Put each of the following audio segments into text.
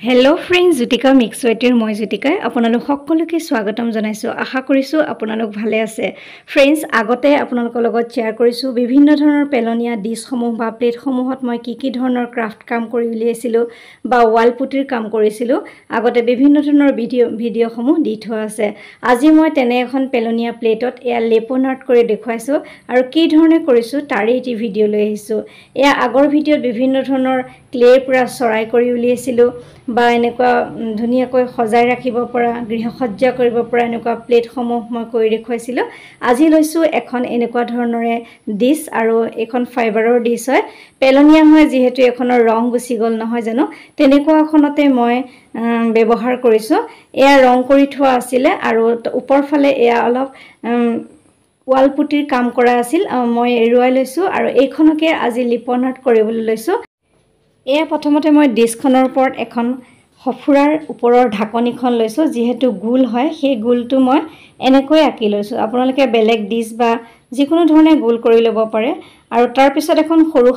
Hello' friends, Jyotika মিক্সৱেটিৰ মই জ্যোতিকাই আপোনালোক সকলোকে স্বাগতম জনাইছোঁ। আশা কৰিছোঁ আপোনালোক ভালে আছে। ফ্ৰেণ্ডছ, আগতে আপোনালোকৰ লগত শ্বেয়াৰ কৰিছোঁ বিভিন্ন ধৰণৰ পেলনীয়া ডিছসমূহ বা প্লেটসমূহত মই কি ধৰণৰ ক্ৰাফ্ট কাম কৰি উলিয়াইছিলোঁ বা ৱাল পুটিৰ কাম কৰিছিলোঁ। আগতে বিভিন্ন ধৰণৰ ভিডিঅ'সমূহ দি থোৱা আছে। আজি মই তেনে এখন পেলনীয়া প্লেটত এয়া লেপন আৰ্ট কৰি দেখুৱাইছোঁ আৰু কি ধৰণে কৰিছোঁ তাৰে এটি ভিডিঅ' লৈ আহিছোঁ। এয়া আগৰ ভিডিঅ'ত বিভিন্ন ধৰণৰ ক্লেৰ পৰা চৰাই কৰি উলিয়াইছিলোঁ বা এনেকুৱা ধুনীয়াকৈ সজাই ৰাখিব পৰা গৃহসজ্জা কৰিব পৰা এনেকুৱা প্লেটসমূহ মই কৰি দেখুৱাইছিলোঁ। আজি লৈছোঁ এখন এনেকুৱা ধৰণৰে ডিছ আৰু এইখন ফাইবাৰৰ ডিছ হয়। পেলনীয়া হয় যিহেতু এখনৰ ৰং গুচি গ'ল নহয় জানো, তেনেকুৱা এখনতে মই ব্যৱহাৰ কৰিছোঁ। এয়া ৰং কৰি থোৱা আছিলে আৰু ওপৰ ফালে এয়া অলপ ৱাল পুটিৰ কাম কৰা আছিল। মই এৰুৱাই লৈছোঁ আৰু এইখনকে আজি লিপন আৰ্ট কৰিবলৈ লৈছোঁ। এয়া প্ৰথমতে মই ডিছখনৰ ওপৰত এখন সফুৰাৰ ওপৰৰ ঢাকনিখন লৈছোঁ। যিহেতু গোল হয় সেই গোলটো মই এনেকৈ আঁকি লৈছোঁ। আপোনালোকে বেলেগ ডিছ বা যিকোনো ধৰণে গোল কৰি ল'ব পাৰে। আৰু তাৰপিছত এখন সৰু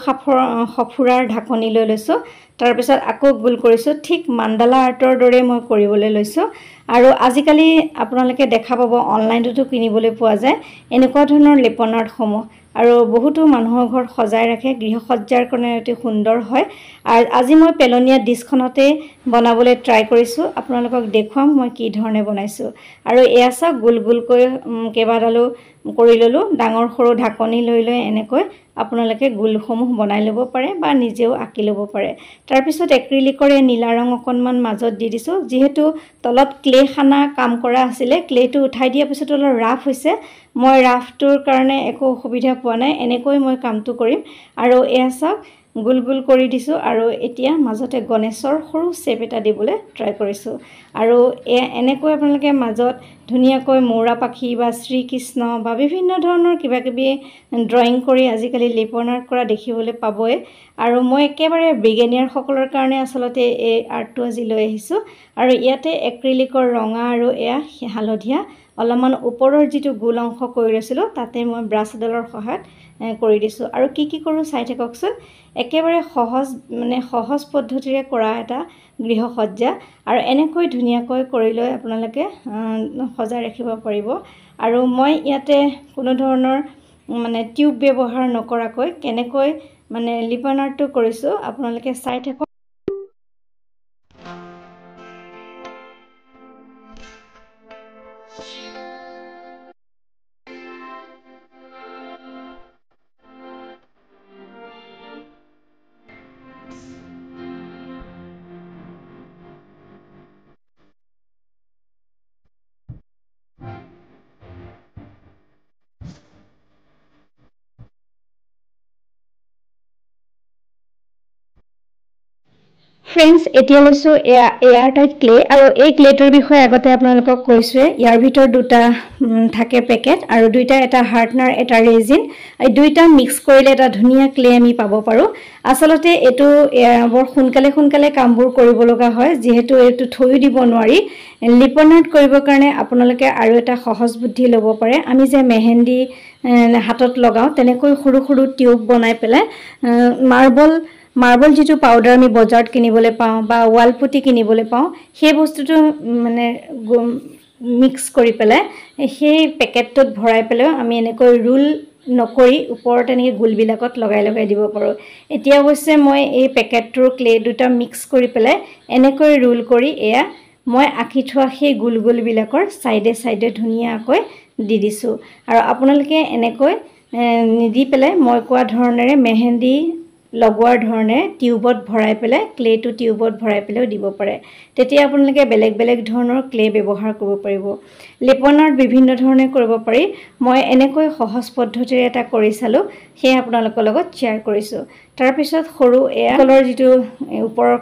সফুৰাৰ ঢাকনি লৈ লৈছোঁ। তাৰপিছত আকৌ গোল কৰিছোঁ। ঠিক মাণ্ডালা আৰ্টৰ দৰে মই কৰিবলৈ লৈছোঁ। আৰু আজিকালি আপোনালোকে দেখা পাব অনলাইনতো কিনিবলৈ পোৱা যায় এনেকুৱা ধৰণৰ লেপন আৰ্টসমূহ। আৰু বহুতো মানুহৰ ঘৰত সজাই ৰাখে, গৃহসজ্জাৰ কাৰণে অতি সুন্দৰ হয়। আৰু আজি মই পেলনীয়া ডিছখনতে বনাবলৈ ট্ৰাই কৰিছোঁ। আপোনালোকক দেখুৱাম মই কি ধৰণে বনাইছোঁ। আৰু এয়া চাওক, গোল গোলকৈ কেইবাডালো কৰি ল'লোঁ। ডাঙৰ সৰু ঢাকনি লৈ এনেকৈ আপোনালোকে গোলসমূহ বনাই ল'ব পাৰে বা নিজেও আঁকি ল'ব পাৰে। তাৰপিছত এক্ৰিলিকৰে নীলা ৰং অকণমান মাজত দি দিছোঁ। যিহেতু তলত ক্লে খানা কাম কৰা আছিলে, ক্লেটো উঠাই দিয়াৰ পিছত অলপ ৰাফ হৈছে। মই ৰাফটোৰ কাৰণে একো অসুবিধা পোৱা নাই। এনেকৈ মই কামটো কৰিম। আৰু এয়া চাওক, গোল গোল কৰি দিছোঁ আৰু এতিয়া মাজতে গণেশৰ সৰু শ্বেপ এটা দিবলৈ ট্ৰাই কৰিছোঁ। আৰু এনেকৈ আপোনালোকে মাজত ধুনীয়াকৈ মৌৰা পাখি বা শ্ৰীকৃষ্ণ বা বিভিন্ন ধৰণৰ কিবাকিবি ড্ৰয়িং কৰি আজিকালি লেপন আৰ্ট কৰা দেখিবলৈ পাবই। আৰু মই একেবাৰে বিগিনাৰসকলৰ কাৰণে আচলতে এই আৰ্টটো আজি লৈ আহিছোঁ। আৰু ইয়াতে এক্ৰিলিকৰ ৰঙা আৰু এয়া হালধীয়া অলপমান ওপৰৰ যিটো গোল অংশ কৰি লৈছিলোঁ তাতে মই ব্ৰাছ এডালৰ সহায়ত কৰি দিছোঁ। আৰু কি কৰোঁ চাই থাককচোন। একেবাৰে সহজ পদ্ধতিৰে কৰা এটা গৃহসজ্জা। আৰু এনেকৈ ধুনীয়াকৈ কৰি লৈ আপোনালোকে সজাই ৰাখিব পাৰিব। আৰু মই ইয়াতে কোনো ধৰণৰ টিউব ব্যৱহাৰ নকৰাকৈ কেনেকৈ লিপন আৰ্টটো কৰিছোঁ আপোনালোকে চাই থাকক। ফ্ৰেণ্ডছ, এতিয়া লৈছোঁ এয়াৰ টাইট ক্লে। আৰু এই ক্লেটোৰ বিষয়ে আগতে আপোনালোকক কৈছোঁৱে। ইয়াৰ ভিতৰত দুটা থাকে পেকেট আৰু দুইটা, এটা হাৰ্টনাৰ এটা ৰেজিন। এই দুইটা মিক্স কৰিলে এটা ধুনীয়া ক্লে আমি পাব পাৰোঁ। আচলতে এইটো বৰ সোনকালে কামবোৰ কৰিব লগা হয়, যিহেতু এইটো থৈও দিব নোৱাৰি। লিপন আৰ্ট কৰিবৰ কাৰণে আপোনালোকে আৰু এটা সহজ বুদ্ধি ল'ব পাৰে। আমি যে মেহেন্দি হাতত লগাওঁ তেনেকৈ সৰু সৰু টিউব বনাই পেলাই মাৰ্বল যিটো পাউডাৰ আমি বজাৰত কিনিবলৈ পাওঁ বা ৱাল পুটি কিনিবলৈ পাওঁ, সেই বস্তুটো মিক্স কৰি পেলাই সেই পেকেটটোত ভৰাই পেলাই আমি এনেকৈ ৰোল নকৰি ওপৰত এনেকৈ গোলবিলাকত লগাই দিব পাৰোঁ। এতিয়া অৱশ্যে মই এই পেকেটটোৰ ক্লে দুটা মিক্স কৰি পেলাই এনেকৈ ৰোল কৰি এয়া মই আঁকি থোৱা সেই গোলবিলাকৰ চাইডে ধুনীয়াকৈ দি দিছোঁ। আৰু আপোনালোকে এনেকৈ নিদি পেলাই মই কোৱা ধৰণেৰে মেহেন্দি লগোৱাৰ ধৰণে টিউবত ভৰাই পেলাই ক্লেটো টিউবত ভৰাই পেলাইও দিব পাৰে। তেতিয়া আপোনালোকে বেলেগ ধৰণৰ ক্লে ব্যৱহাৰ কৰিব পাৰিব। লেপন আৰ্ট বিভিন্ন ধৰণে কৰিব পাৰি। মই এনেকৈ সহজ পদ্ধতিৰে এটা কৰি চালোঁ, সেয়ে আপোনালোকৰ লগত শ্বেয়াৰ কৰিছোঁ। তাৰপিছত সৰু এয়া কলৰ যিটো ওপৰৰ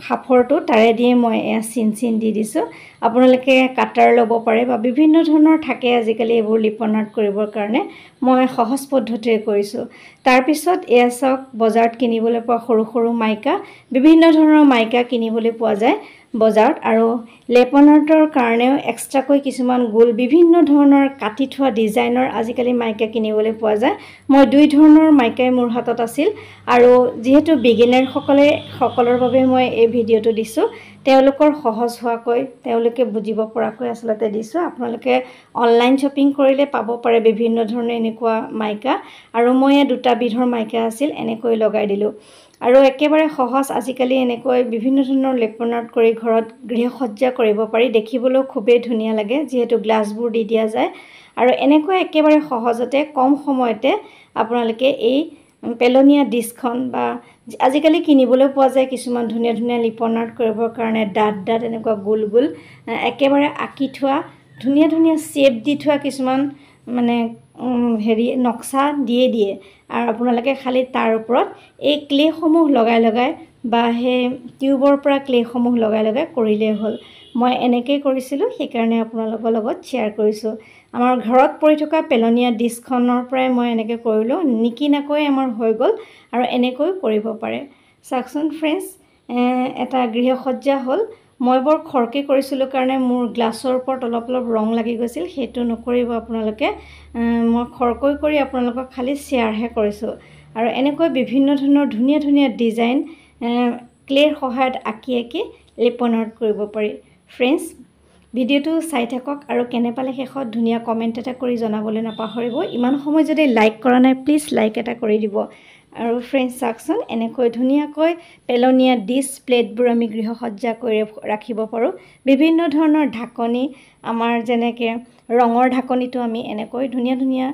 সাফৰটো তাৰে দিয়ে মই এয়া চিন দি দিছোঁ। আপোনালোকে কাটাৰ ল'ব পাৰে বা বিভিন্ন ধৰণৰ থাকে আজিকালি এইবোৰ লিপন আৰ্ট কৰিবৰ কাৰণে। মই সহজ পদ্ধতিৰে কৰিছোঁ। তাৰপিছত এয়া চাওক, বজাৰত কিনিবলৈ পোৱা সৰু মাইকা, বিভিন্ন ধৰণৰ মাইকা কিনিবলৈ পোৱা যায়। বজাৰত আৰু লেপন আৰ্টৰ কাৰণেও এক্সট্ৰাকৈ কিছুমান গোল বিভিন্ন ধৰণৰ কাটি থোৱা ডিজাইনৰ আজিকালি মাইকা কিনিবলৈ পোৱা যায়। মই দুই ধৰণৰ মাইকাই মোৰ হাতত আছিল আৰু যিহেতু সকলৰ বাবে মই এই ভিডিঅ'টো দিছোঁ, তেওঁলোকৰ সহজ হোৱাকৈ তেওঁলোকে বুজিব পৰাকৈ আচলতে দিছোঁ। আপোনালোকে অনলাইন শ্বপিং কৰিলে পাব পাৰে বিভিন্ন ধৰণৰ এনেকুৱা মাইকা আৰু মই দুটা বিধৰ মাইকা আছিল এনেকৈ লগাই দিলোঁ আৰু একেবাৰে সহজ। আজিকালি এনেকৈ বিভিন্ন ধৰণৰ লেপন আৰ্ট কৰি ঘৰত গৃহসজ্জা কৰিব পাৰি, দেখিবলৈও খুবেই ধুনীয়া লাগে যিহেতু গ্লাছবোৰ দি দিয়া যায় আৰু এনেকৈ একেবাৰে সহজতে কম সময়তে আপোনালোকে এই পেলনীয়া ডিছখন বা আজিকালি কিনিবলৈ পোৱা যায় কিছুমান ধুনীয়া ধুনীয়া লেপন আৰ্ট কৰিবৰ কাৰণে ডাঠ এনেকুৱা গোল গোল একেবাৰে আঁকি থোৱা ধুনীয়া ধুনীয়া শ্বেপ দি থোৱা কিছুমান মানে নক্সা দিয়ে আৰু আপোনালোকে খালি তাৰ ওপৰত এই ক্লেসমূহ লগাই বা সেই টিউবৰ পৰা ক্লেসমূহ লগাই কৰিলেই হ'ল। মই এনেকৈয়ে কৰিছিলোঁ, সেইকাৰণে আপোনালোকৰ লগত শ্বেয়াৰ কৰিছোঁ। আমাৰ ঘৰত পৰি থকা পেলনীয়া ডিছখনৰ পৰাই মই এনেকৈ কৰিলোঁ, নিকিনাকৈ আমাৰ হৈ গ'ল আৰু এনেকৈ কৰিব পাৰে। চাওকচোন ফ্ৰেণ্ডছ, এটা গৃহসজ্জা হ'ল। মই বৰ খৰকৈ কৰিছিলোঁ কাৰণে মোৰ গ্লাছৰ ওপৰত অলপ ৰং লাগি গৈছিল, সেইটো নকৰিব আপোনালোকে। মই খৰকৈ কৰি আপোনালোকক খালি শ্বেয়াৰহে কৰিছোঁ আৰু এনেকৈ বিভিন্ন ধৰণৰ ধুনীয়া ধুনীয়া ডিজাইন ক্লেৰ সহায়ত আঁকি লেপন আৰ্ট কৰিব পাৰি। ফ্ৰেণ্ডছ, ভিডিঅ'টো চাই থাকক আৰু কেনে পালে শেষত ধুনীয়া কমেণ্ট এটা কৰি জনাবলৈ নাপাহৰিব। ইমান সময় যদি লাইক কৰা নাই প্লিজ লাইক এটা কৰি দিব। আৰু ফ্ৰেণ্ডছ চাওকচোন, এনেকৈ ধুনীয়াকৈ পেলনীয়া ডিছ প্লেটবোৰ আমি গৃহসজ্জা কৰি ৰাখিব পাৰোঁ। বিভিন্ন ধৰণৰ ঢাকনি, আমাৰ যেনেকৈ ৰঙৰ ঢাকনিটো আমি এনেকৈ ধুনীয়া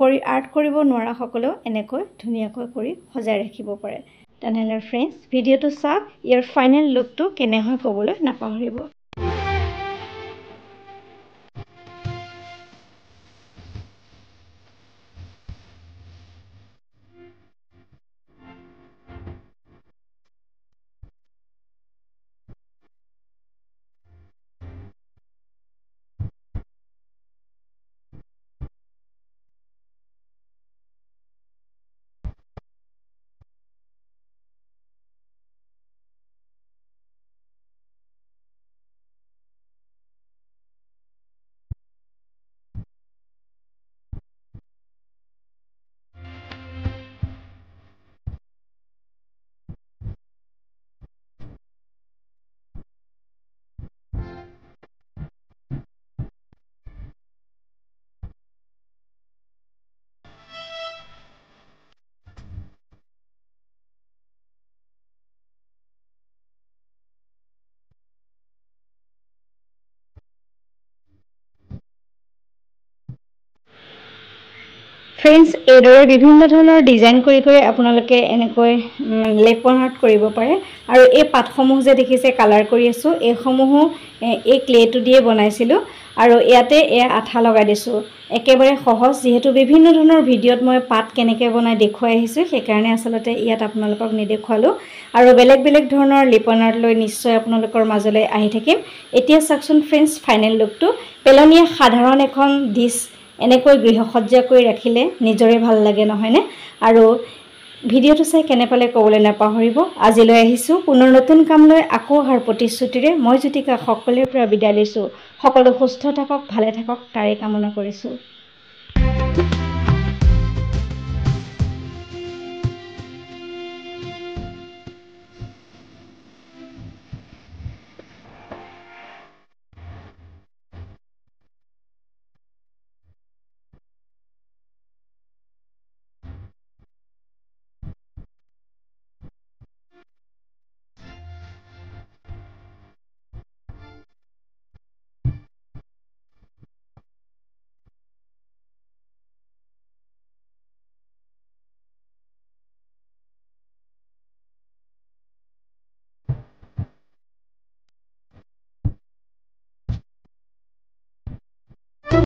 কৰি আৰ্ট কৰিব নোৱাৰা সকলেও এনেকৈ ধুনীয়াকৈ কৰি সজাই ৰাখিব পাৰে। তেনেহ'লে ফ্ৰেণ্ডছ, ভিডিঅ'টো চাওক, ইয়াৰ ফাইনেল লুকটো কেনে হয় ক'বলৈ নাপাহৰিব। ফ্ৰেণ্ডছ, এইদৰে বিভিন্ন ধৰণৰ ডিজাইন কৰি আপোনালোকে এনেকৈ লেপন আৰ্ট কৰিব পাৰে আৰু এই পাতসমূহ যে দেখিছে কালাৰ কৰি আছোঁ, এইসমূহো এই ক্লেটো দিয়ে বনাইছিলোঁ আৰু ইয়াতে আঠা লগাই দিছোঁ। একেবাৰে সহজ, যিহেতু বিভিন্ন ধৰণৰ ভিডিঅ'ত মই পাত কেনেকৈ বনাই দেখুৱাই আহিছোঁ, সেইকাৰণে আচলতে ইয়াত আপোনালোকক নেদেখুৱালোঁ আৰু বেলেগ ধৰণৰ লেপন আৰ্ট লৈ নিশ্চয় আপোনালোকৰ মাজলৈ আহি থাকিম। এতিয়া চাওকচোন ফ্ৰেণ্ডছ, ফাইনেল লুকটো। পেলনীয়া সাধাৰণ এখন ডিছ এনেকৈ গৃহসজ্জা কৰি ৰাখিলে নিজৰে ভাল লাগে, নহয়নে? আৰু ভিডিঅ'টো চাই কেনে পালে ক'বলৈ নাপাহৰিব। আজিলৈ আহিছোঁ পুনৰ নতুন কাম লৈ, আকৌ অহাৰ প্ৰতিশ্ৰুতিৰে মই জ্যোতিকা সকলোৰে পৰা বিদায় লৈছোঁ। সকলো সুস্থ থাকক, ভালে থাকক, তাৰে কামনা কৰিছোঁ।